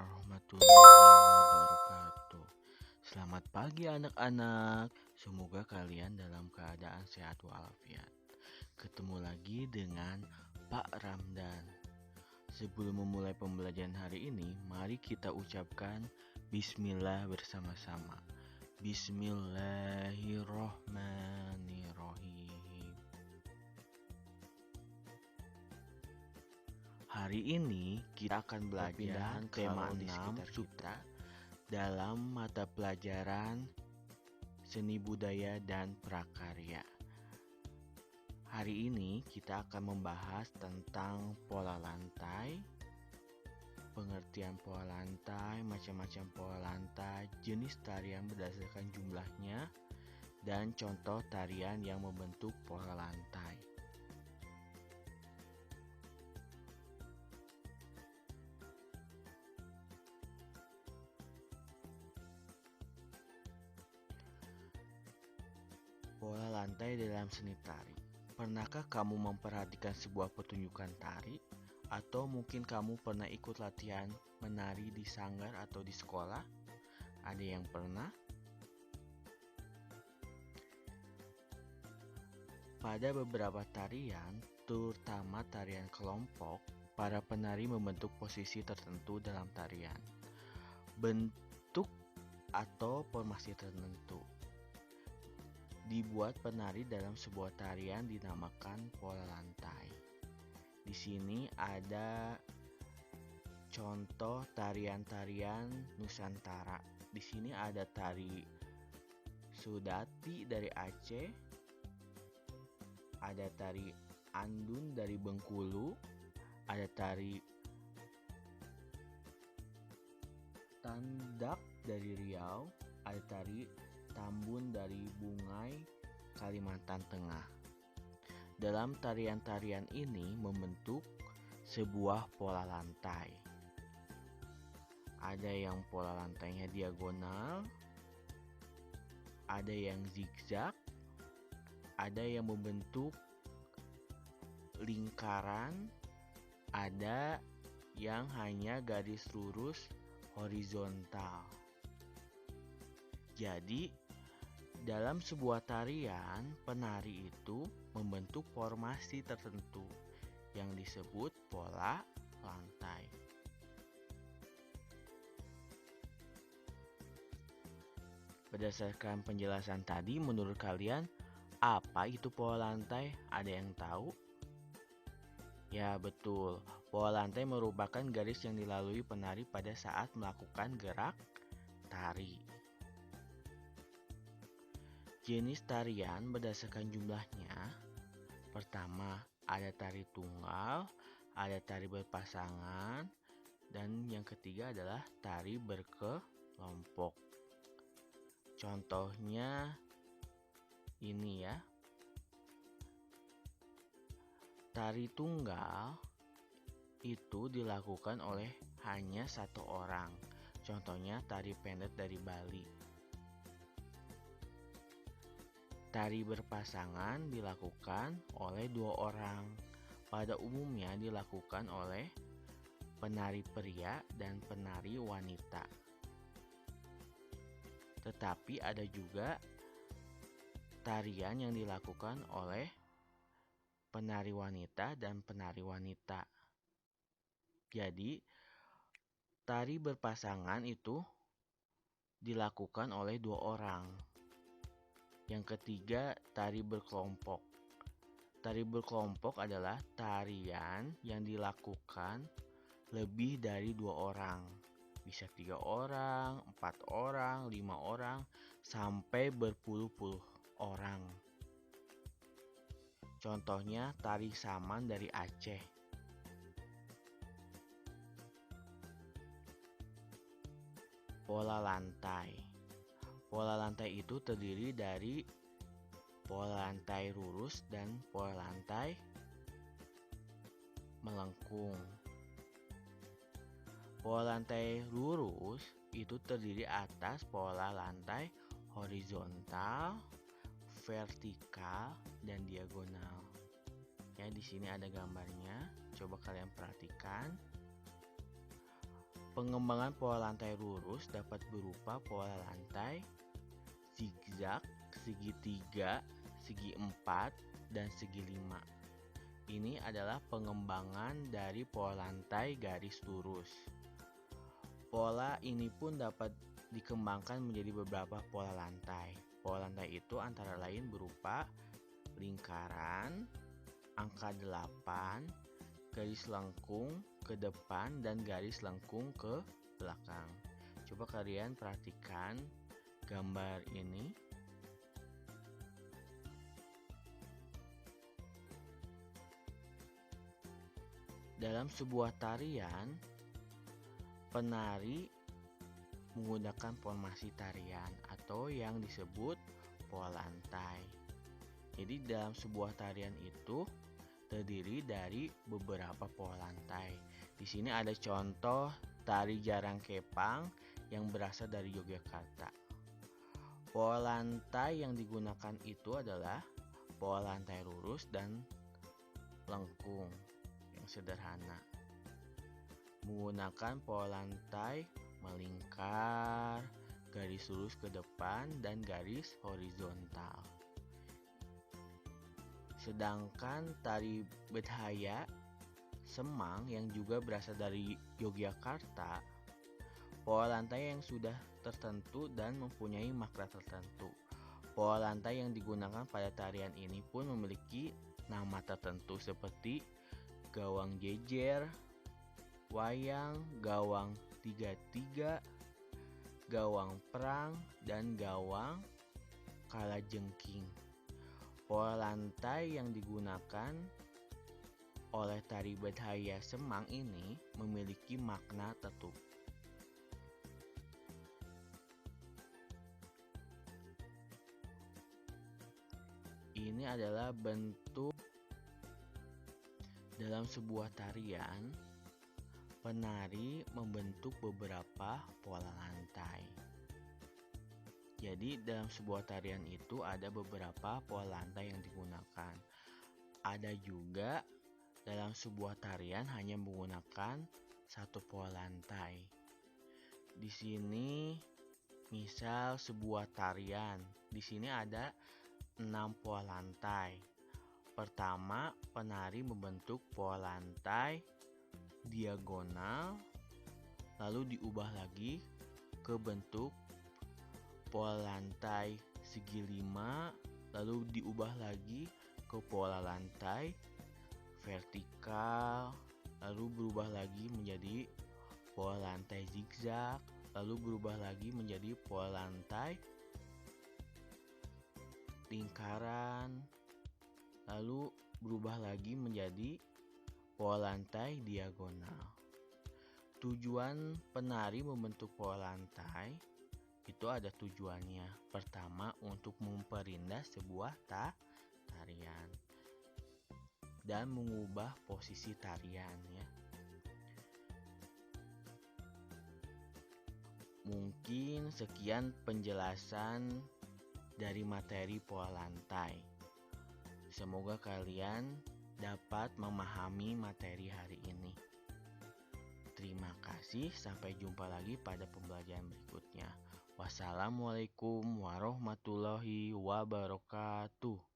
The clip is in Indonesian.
warahmatullahi wabarakatuh. Selamat pagi anak-anak. Semoga kalian dalam keadaan sehat walafiat. Ketemu lagi dengan Pak Ramdan. Sebelum memulai pembelajaran hari ini, mari kita ucapkan Bismillah bersama-sama. Bismillahirrohmanirrohim. Hari ini kita akan belajar tema 6 sutra dalam mata pelajaran Seni Budaya dan Prakarya. Hari ini kita akan membahas tentang pola lantai, pengertian pola lantai, macam-macam pola lantai, jenis tarian berdasarkan jumlahnya, dan contoh tarian yang membentuk pola lantai. Pola lantai dalam seni tari. Pernahkah kamu memperhatikan sebuah pertunjukan tari? Atau mungkin kamu pernah ikut latihan menari di sanggar atau di sekolah? Ada yang pernah? Pada beberapa tarian, terutama tarian kelompok, para penari membentuk posisi tertentu dalam tarian. Bentuk atau formasi tertentu dibuat penari dalam sebuah tarian dinamakan pola lantai. Di sini ada contoh tarian-tarian Nusantara. Di sini ada tari Sudati dari Aceh, ada tari Andun dari Bengkulu, ada tari Tandak dari Riau, ada tari Tambun dari Bungai, Kalimantan Tengah. Dalam tarian-tarian ini membentuk sebuah pola lantai. Ada yang pola lantainya diagonal, ada yang zigzag, ada yang membentuk lingkaran, ada yang hanya garis lurus horizontal. Jadi, dalam sebuah tarian, penari itu membentuk formasi tertentu yang disebut pola lantai. Berdasarkan penjelasan tadi, menurut kalian apa itu pola lantai? Ada yang tahu? Ya, betul. Pola lantai merupakan garis yang dilalui penari pada saat melakukan gerak tari. Jenis tarian berdasarkan jumlahnya. Pertama, ada tari tunggal, ada tari berpasangan, dan yang ketiga adalah tari berkelompok. Contohnya ini ya. Tari tunggal itu dilakukan oleh hanya satu orang. Contohnya tari pendet dari Bali. Tari berpasangan dilakukan oleh dua orang. Pada umumnya dilakukan oleh penari pria dan penari wanita. Tetapi ada juga tarian yang dilakukan oleh penari wanita dan penari wanita. Jadi, tari berpasangan itu dilakukan oleh dua orang. Yang ketiga, tari berkelompok. Tari berkelompok adalah tarian yang dilakukan lebih dari dua orang. Bisa 3 orang, 4 orang, 5 orang, sampai berpuluh-puluh orang. Contohnya tari saman dari Aceh. Pola lantai. Pola lantai itu terdiri dari pola lantai lurus dan pola lantai melengkung. Pola lantai lurus itu terdiri atas pola lantai horizontal, vertikal, dan diagonal. Ya, di sini ada gambarnya. Coba kalian perhatikan. Pengembangan pola lantai lurus dapat berupa pola lantai zigzag, segitiga, segi empat, dan segi lima. Ini adalah pengembangan dari pola lantai garis lurus. Pola ini pun dapat dikembangkan menjadi beberapa pola lantai. Pola lantai itu antara lain berupa lingkaran, angka 8, garis lengkung ke depan, dan garis lengkung ke belakang. Coba kalian perhatikan gambar ini. Dalam sebuah tarian, penari menggunakan formasi tarian atau yang disebut pola lantai. Jadi dalam sebuah tarian itu terdiri dari beberapa pola lantai. Di sini ada contoh tari jarang kepang yang berasal dari Yogyakarta. Pola lantai yang digunakan itu adalah pola lantai lurus dan lengkung yang sederhana. Menggunakan pola lantai melingkar, garis lurus ke depan, dan garis horizontal. Sedangkan tari Bedhaya Semang yang juga berasal dari Yogyakarta, pola lantai yang sudah tertentu dan mempunyai makna tertentu. Pola lantai yang digunakan pada tarian ini pun memiliki nama tertentu seperti gawang jejer, wayang, gawang 3-3, gawang perang, dan gawang kalajengking. Pola lantai yang digunakan oleh tari Bedhaya Semang ini memiliki makna tertentu. Ini adalah bentuk dalam sebuah tarian. Penari membentuk beberapa pola lantai. Jadi dalam sebuah tarian itu ada beberapa pola lantai yang digunakan. Ada juga dalam sebuah tarian hanya menggunakan satu pola lantai. Di sini misal sebuah tarian, di sini ada 6 pola lantai. Pertama, penari membentuk pola lantai diagonal, lalu diubah lagi ke bentuk pola lantai segi 5, lalu diubah lagi ke pola lantai vertikal, lalu berubah lagi menjadi pola lantai zigzag, lalu berubah lagi menjadi pola lantai lingkaran, lalu berubah lagi menjadi pola lantai diagonal. Tujuan penari membentuk pola lantai itu ada tujuannya. Pertama, untuk memperindah sebuah tarian dan mengubah posisi tarian ya. Mungkin sekian penjelasan dari materi pola lantai. Semoga kalian dapat memahami materi hari ini. Terima kasih, sampai jumpa lagi pada pembelajaran berikutnya. Wassalamualaikum warahmatullahi wabarakatuh.